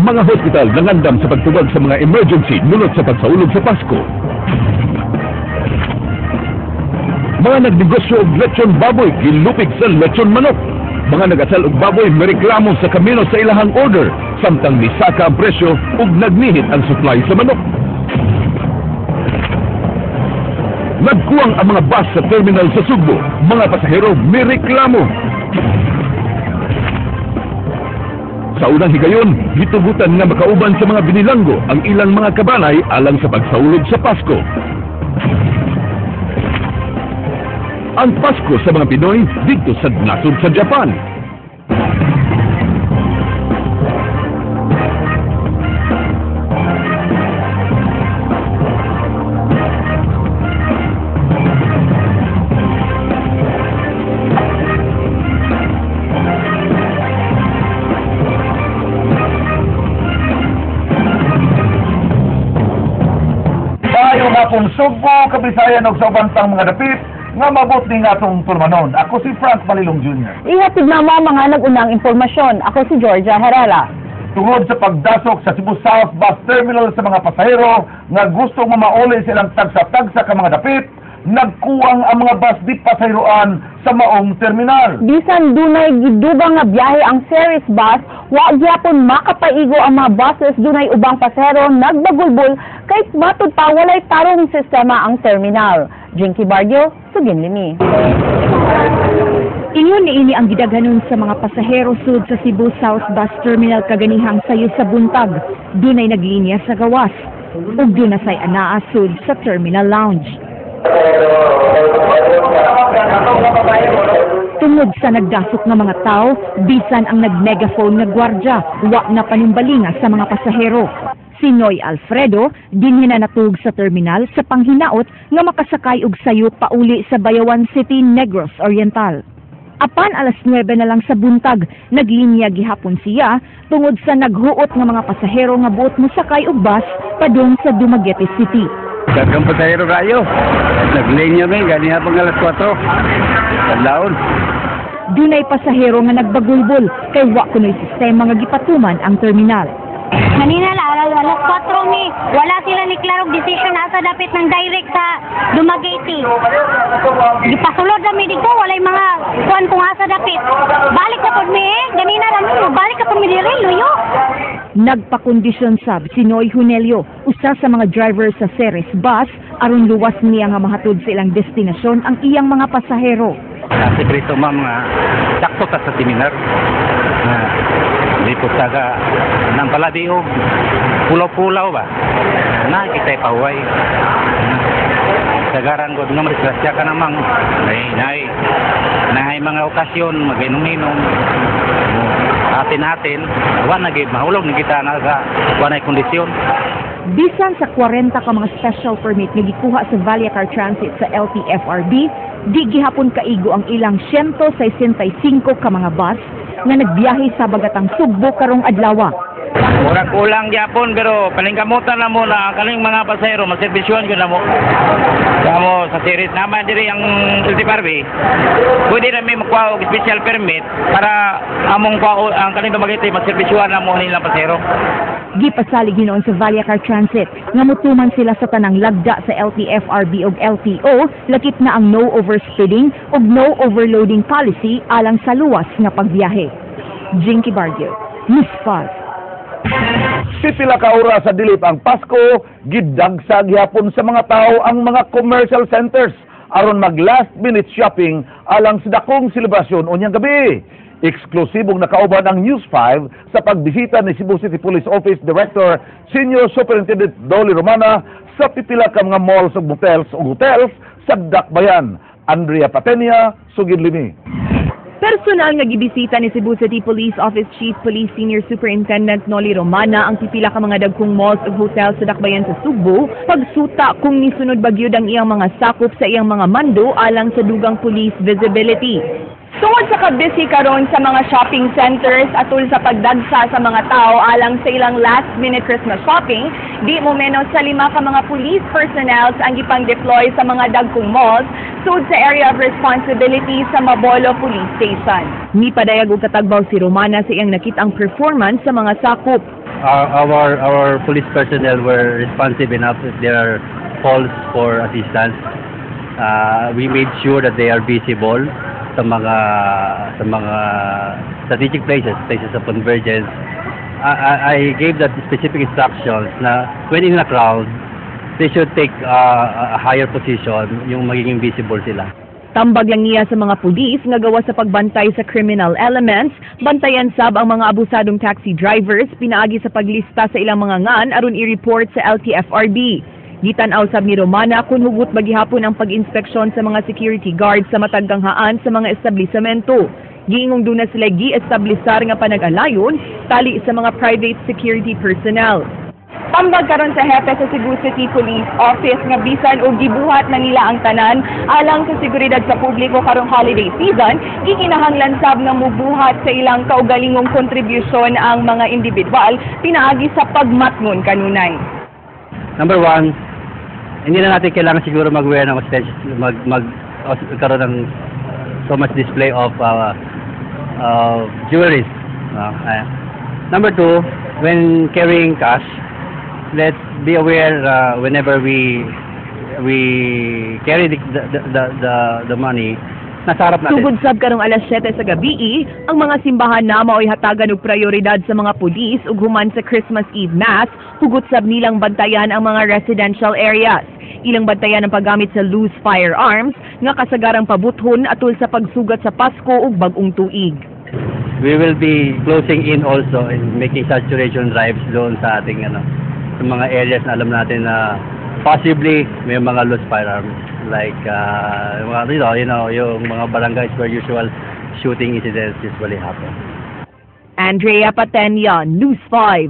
Mga hospital nangandam sa pagtubag sa mga emergency nunot sa pagsaulog sa Pasko. Mga nagnegosyo og lechon baboy gilupig sa lechon manok. Mga nagasal og baboy mereklamo sa kamino sa ilahang order samtang misaka ang presyo ug nagnihit ang supply sa manok. Nagkuwang ang mga bus sa terminal sa Sugbo. Mga pasahero mereklamo. Sa unang higayon, gitugutan nga makauban sa mga binilanggo ang ilang mga kabanay alang sa pagsaulog sa Pasko. Ang Pasko sa mga Pinoy dito sa nasod sa Japan. Kung Sugbo, Kabisayan o sa ubantang mga dapit nga mabot ni nga itong turmanon. Ako si Frank Malilong Jr. Ihatid na mo mga nagunang impormasyon. Ako si Georgia Herrera. Tungod sa pagdasok sa Cebu South Bus Terminal sa mga pasahero nga gustong mamauli silang tagsa-tagsa ka mga dapit, nagkuwang ang mga bus di pasahiroan sa maong terminal. Bisan dunay gidugang nga biyahe ang series bus, wa gyapon makapaigo ang mga buses dunay ubang pasahero nagbagulbol kay matud pa walay tarong sistema ang terminal. Jinky Bargio, Suginlimi. Ingon niini ang gidaghanon sa mga pasahero sud sa Cebu South Bus Terminal kaganihang sayo sa buntag. Dunay naglinya sa gawas ug dunay anaa sud sa Terminal Lounge. Tungod sa nagdasok ng mga tao, bisan ang nag-megaphone na gwardya, wa na panimbalinga sa mga pasahero. Si Noy Alfredo, dinhi na natug sa terminal sa panghinaot nga makasakay og sayo pauli sa Bayawan City, Negros Oriental. Apan alas 9 na lang sa buntag, naglinya gihapon siya tungod sa naghuot nga mga pasahero nga buot mo sakay og bus padung sa Dumaguete City. Dagang pasahero kayo. Naglinya rin, ganyan pang alas 4. Tandaan. Dunay pasahero nga nagbagulbol, kay wa kunoy sistema nga gipatuman ang terminal. Kanina alas 4 ni, wala sila ni klarong decision asa dapit ng direct sa Dumaguete. Gipasulod na mi dito, walay mga kuan kung asa dapit. Balik ka pod mi ganina lang mi, balik ka pod mi diri, luyo. Nagpakondisyon sab si Noy Hunelio, usa sa mga driver sa Ceres bus, aron luwas niya nga mahatod sa ilang destinasyon ang iyang mga pasahero. Sekreto ma'am nga, sakto ta sa seminar. Lipot ka ng paladiog, pulaw-pulaw ba? Na, kita'y pahuay. Sagaran ko, nga marisgrasya ka namang. Nahay mga okasyon, mag-inom-inom. Atin-atin, mahulog na kita na sa wanay kondisyon. Bisan sa 40 ka mga special permit nga gikuha sa Vallecar Transit sa LTFRB, di gihapon kaigo ang ilang 165 ka mga bus nga nagbiyahe sa bagatang Sugbo karong adlaw. Mura kulang gyapon pero palingkamutan na mo na kaning mga pasahero maservisyon ko na mo. Kamo sa series naman diri ang LTFRB. Pwede na may makuha og special permit para among kuha ang kaning Dumaguete maservisyon na mo nilang pasahero. Gipasalig hinoon sa Vallecar Transit nga mutuman sila sa tanang lagda sa LTFRB ug LTO lakip na ang no overspeeding ug no overloading policy alang sa luwas nga pagbiyahe. Jinky Bargio, Miss Faz. Pipila ka oras sa dilip ang Pasko, gidagsag gyapon sa mga tao ang mga commercial centers aron mag last minute shopping alang sa dakong selebrasyon unyang gabi. Eksklusibong nakauban ang News 5 sa pagbisita ni Cebu City Police Office Director Senior Superintendent Dolly Romana sa pipila ka mga malls ug hotels sa Dakbayan. Andrea Patenia, Suginlimi. Personal nga gibisita ni Cebu City Police Office Chief Police Senior Superintendent Noli Romana ang pipila ka mga dagkong malls ug hotels sa Dakbayan sa Sugbo pagsuta kung nisunod bagyod ang iyang mga sakop sa iyang mga mando alang sa dugang police visibility. Tungod sa kabisi karon sa mga shopping centers atul sa pagdagsa sa mga tao alang sa ilang last-minute Christmas shopping, di mo menos sa 5 ka mga police personnel ang gipang deploy sa mga dagkong malls sud sa area of responsibility sa Mabolo Police Station. Ni padayag og katagbaw si Romana sa iyang nakitang performance sa mga sakop. our police personnel were responsive enough if there are calls for assistance. We made sure that they are visible sa mga strategic places of convergence. I gave that specific instructions na when in a crowd, they should take a higher position, yung magiging visible sila. Tambag lang niya sa mga pulis nga gawa sa pagbantay sa criminal elements, bantayan sab ang mga abusadong taxi drivers, pinaagi sa paglista sa ilang mga ngan aron i-report sa LTFRB. Gitanaw sab ni Romana kung hugot ba gihapon ang pag-inspeksyon sa mga security guards sa mataggang haan sa mga establisamento. Giingong doon na sila gi-establisar nga panag-alayon tali sa mga private security personnel. Tambag karon sa hepe sa Cebu City Police Office nga bisan og gibuhat na nila ang tanan alang sa seguridad sa publiko karong holiday season, gikinahanglan sab nga mubuhat sa ilang kaugalingong kontribusyon ang mga individual pinaagi sa pagmatngon kanunay. Number one, hindi na natin kailangan siguro mag-wear ng karoon ng so much display of jewelry. Number two, when carrying cash, let's be aware whenever we carry the money, nasa harap natin. Sugod sab karong alas 7 sa gabi, ang mga simbahan na mao'y hatagan og prioridad sa mga pulis ug human sa Christmas Eve Mass, hugot sab nilang bantayan ang mga residential areas. Ilang bantayan ang paggamit sa loose firearms nga kasagarang pabuthon atul sa pagsugat sa Pasko ug bag-ong tuig. We will be closing in also and making saturation drives doon sa ating sa mga areas na alam natin na possibly may mga loose firearms like yung mga barangays where usual shooting incidents usually happen. Andrea Patenya, News 5.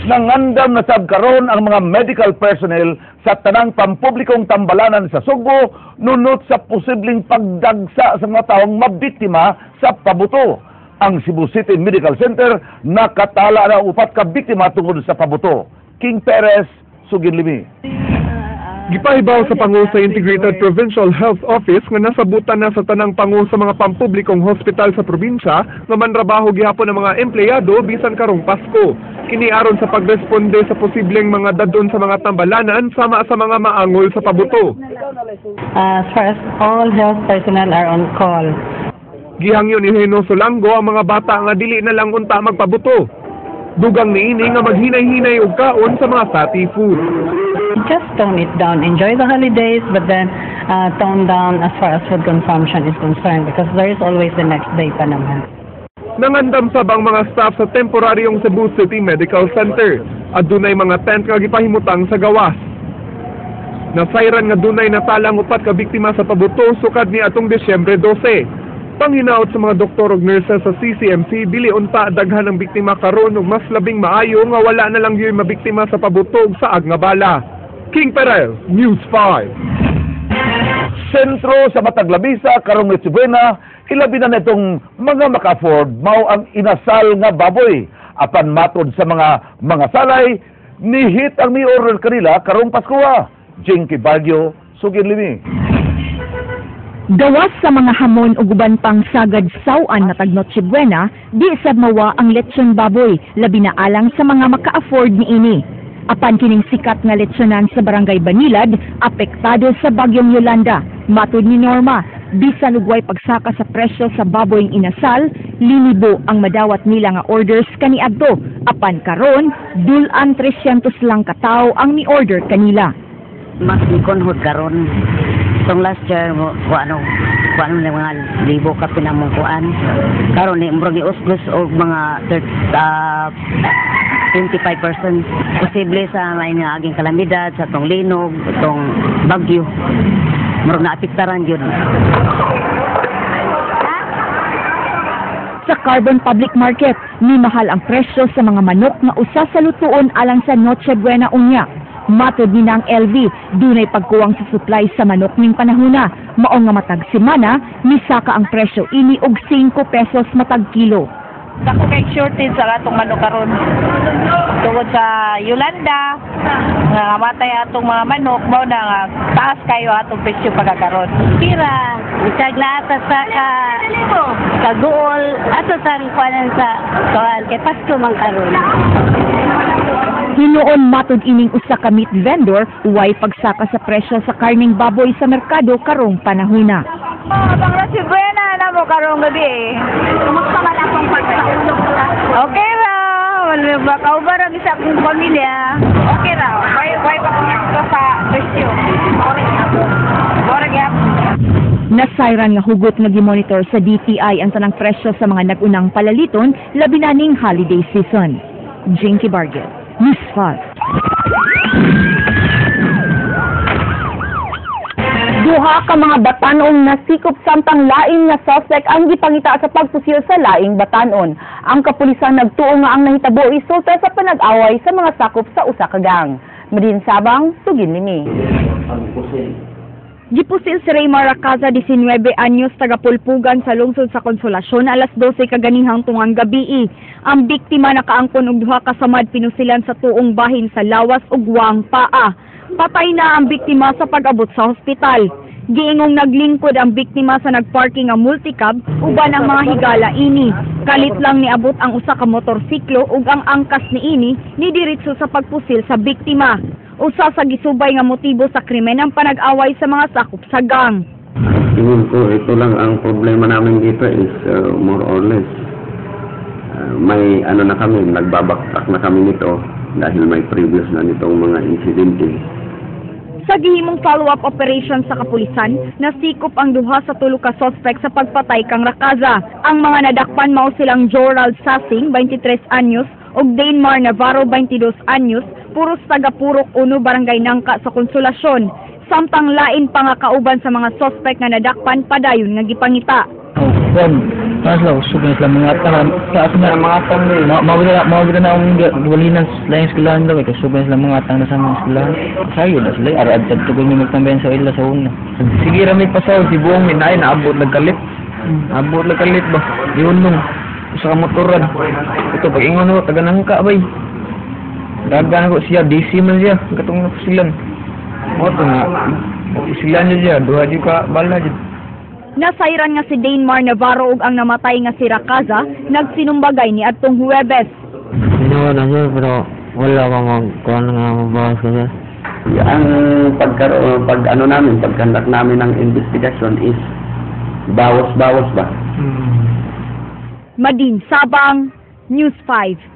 Nangandam na sab karon ang mga medical personnel sa tanang pampublikong tambalanan sa Sugbo nunot sa posibleng pagdagsa sa mga taong mabiktima sa pabuto. Ang Cebu City Medical Center nakatala na 4 ka biktima tungod sa pabuto. King Perez, Suginlimi. Gipahibaw sa pangu sa Integrated Provincial Health Office nga nasabutan na sa tanang pangu sa mga pampublikong hospital sa probinsya nga manrabaho gihapon ang mga empleyado bisan karong Pasko. Kini aron sa pagresponde sa posibleng mga dadon sa mga tambalanan sama sa mga maangol sa pabuto. As far as all health personnel are on call. Gihangyo ni Heno Solango ang mga bata nga dili na lang unta magpabuto. Dugang niini nga maghinay-hinay og kaon sa mga sati food. Just tone it down. Enjoy the holidays, but then tone down as far as food consumption is concerned because there is always the next day pa naman. Nangandam sab ang mga staff sa temporaryong Cebu City Medical Center. Adunay mga tent nga gipahimutang sa gawas. Nasayran nga dunay natalang 4 ka biktima sa pabuto sukad ni atong Disyembre 12. Panghinaot sa mga doktor ug nurses sa CCMC, dili unta daghan ang biktima karon ug mas labing maayo nga wala na lang yoy mabiktima sa pabutog sa ag nga bala. King Perez, News 5. Sentro sa Mataglabisa karong Noche Buena, ilabi na nitong mga maka-afford mao ang inasal nga baboy. Apan matod sa mga salay, nihit ang ni-order kanila karong Pasko. Jinky Baguio, Suginlimi. Gawas sa mga hamon ug uban pang sagad sawan na tag Noche Buena, di sad mawa ang lechon baboy, labi na alang sa mga maka-afford niini. Apan kining sikat nga lechonan sa Barangay Banilad, apektado sa bagyong Yolanda. Matud ni Norma, bisan ug way pagsaka sa presyo sa baboy inasal, linibo ang madawat nila nga orders kaniadto. Apan karon, dulan 300 lang katawo ang ni-order kanila. Mas ikonhod karon. Itong last year, kuan na mga libo ka pinamungkuan. Karon ni murag giusgos og mga 25% posible sa may nga aging kalamidad sa tong linog, itong bagyo. Murag naapektaran gyud. Sa Carbon Public Market, ni mahal ang presyo sa mga manok nga usa sa lutuon alang sa Noche Buena unya. Matod ni ng LV, dunay pagkuwang sa supply sa manok ning panahona. Mao nga matag semana, misaka ang presyo ini og 5 pesos matag kilo. Dako kay shortage sa atong manok karon. Tungod sa Yolanda, nga matay atong mga manok, mao na nga taas kayo atong presyo pagkakaroon. Pira, isag na ata sa kaguol, ato sa kuanan sa kuan kay Pasko man karon. Hinuon matud ining usa ka meat vendor, way pagsaka sa presyo sa karning baboy sa merkado karong panahona. Abang na si Buena na mo karong gabi eh. Kumusta man akong pagsaulog sa Okay ra, wala ba kaubar ang isa kong pamilya. Okay ra, why pa ko sa presyo. Borag yap. Nasayran nga hugot nga gimonitor sa DTI ang tanang presyo sa mga nagunang palaliton labi na ning holiday season. Jinky Barget, News 5. Duha ka mga batanon nasikop samtang laing nga suspect ang gipangita sa pagpusil sa laing batanon. Ang kapulisan nagtuo nga ang nahitabo resulta sa panag-away sa mga sakop sa usa ka gang. Madin Sabang, Tugin Limi. Gipusil si Raymar Racaza, 19 anyos, taga-Pulpugan sa lungsod sa Konsolasyon, alas 12 kaganihang tungang gabi. Ang biktima nakaangkon og duha ka samad pinusilan sa tuong bahin sa lawas ug wang paa. Patay na ang biktima sa pag-abot sa hospital. Giingong naglingkod ang biktima sa nagparking nga multicab uban ang mga higala ini. Kalit lang niabot ang usa ka motorsiklo ug ang angkas ni ini ni diretso sa pagpusil sa biktima. Usa sa gisubay nga motibo sa krimen ang panag-away sa mga sakop sa gang. Tingin ko ito lang ang problema namin dito is more or less may ano na kami, nagbabaktak na kami nito dahil may previous na nitong mga insidente. Sa gihimong follow-up operation sa kapulisan, nasikop ang duha sa tulo ka suspect sa pagpatay kang Racaza. Ang mga nadakpan mao silang Jorald Sasing, 23 anyos, ug Dainmar Navarro, 22 anyos, puros taga-Purok 1, Barangay Nangka sa Konsolasyon. Samtang lain pa nga kauban sa mga suspect nga nadakpan padayon nga gipangita. Maslo, subay sila mga tangan. Sa ato na mga tangan, mawagda na akong walinan sa eskwelahan daw. Subay sila mga tangan sa mga eskwelahan. Sayo na sila, arad-ad tugoy may magtambayan sa ila sa una. Sige ramay pasaw, si buong minay, naabot nagkalit. Naabot nagkalit ba? Yun nung, sa kamotoran. Ito, pag-ingon ako, taga-nangka bay. Dagan ako siya, DC man siya, katong napusilan. Moto nga, napusilan niya siya, duha di ka, bala dyan. Nasayran nga si Dainmar Navarro ug ang namatay nga si Racaza nagsinumbagay ni adtong Huwebes. Sino na siya pero wala kang magkuhan nga mabawas ka siya. Ang pag-ano namin, pagkandak namin ng investigation is bawas-bawas ba? Madin Sabang, News 5.